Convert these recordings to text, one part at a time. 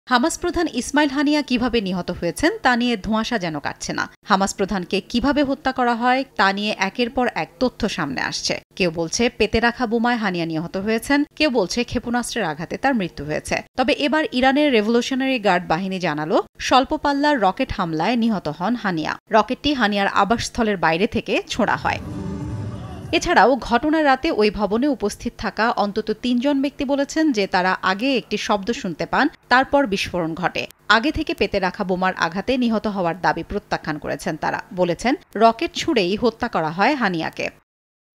Hamas প্রধান ইসমাইল হানিয়া কিভাবে নিহত হয়েছেন তা নিয়ে ধোঁয়াশা যেন কাটছে না। হামাস প্রধানকে কিভাবে হত্যা করা হয় তা নিয়ে একের পর এক তথ্য সামনে আসছে। কেউ বলছে পেতে রাখা বোমায় হানিয়া নিহত হয়েছেন, কেউ বলছে ক্ষেপণাস্ত্রের আঘাতে তার মৃত্যু হয়েছে। তবে এবার ইরানের রেভলিউশনারি গার্ড বাহিনী জানালো স্বল্প পাল্লার রকেট হামলায় নিহত হন হানিয়া। রকেটটি হানিয়ার আবাসস্থলের বাইরে থেকে ছোড়া হয়। এছাড়াও ঘটনার রাতে ওই ভবনে উপস্থিত থাকা অন্তত ৩ জন ব্যক্তি বলেছেন যে তারা আগে একটি শব্দ শুনতে পান, তারপর বিস্ফোরণ ঘটে। আগে থেকে পেতে রাখা বোমার আঘাতে নিহত হওয়ার দাবি প্রত্যাখ্যান করেছেন তারা। বলেছেন রকেট ছুড়েই হত্যা করা হয় হানিয়াকে।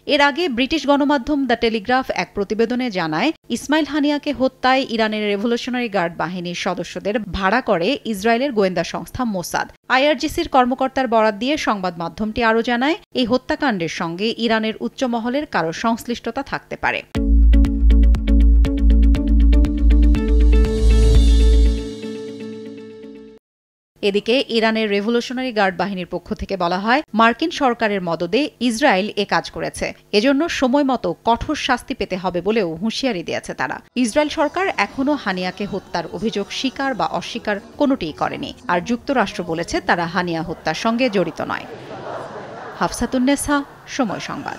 এর আগে ব্রিটিশ গণমাধ্যম দ্য টেলিগ্রাফ এক প্রতিবেদনে জানায় ইসমাইল হানিয়াকে হত্যায় ইরানের রেভলিউশনারি গার্ড বাহিনীর সদস্যদের ভাড়া করে ইসরায়েলের গোয়েন্দা সংস্থা মোসাদ। আইআরজিসির কর্মকর্তার বরাত দিয়ে সংবাদ মাধ্যমটি আরও জানায় এই হত্যাকাণ্ডের সঙ্গে ইরানের উচ্চ মহলের কারো সংশ্লিষ্টতা থাকতে পারে। এদিকে ইরানের রেভলিউশনারি গার্ড বাহিনীর পক্ষ থেকে বলা হয় মার্কিন সরকারের মদদে ইসরায়েল এ কাজ করেছে, এজন্য সময় মতো কঠোর শাস্তি পেতে হবে বলেও হুঁশিয়ারি দিয়েছে তারা। ইসরায়েল সরকার এখনও হানিয়াকে হত্যার অভিযোগ স্বীকার বা অস্বীকার কোনোটিই করেনি, আর যুক্তরাষ্ট্র বলেছে তারা হানিয়া হত্যার সঙ্গে জড়িত নয়। হাফসাতুন্নেসা, সময় সংবাদ।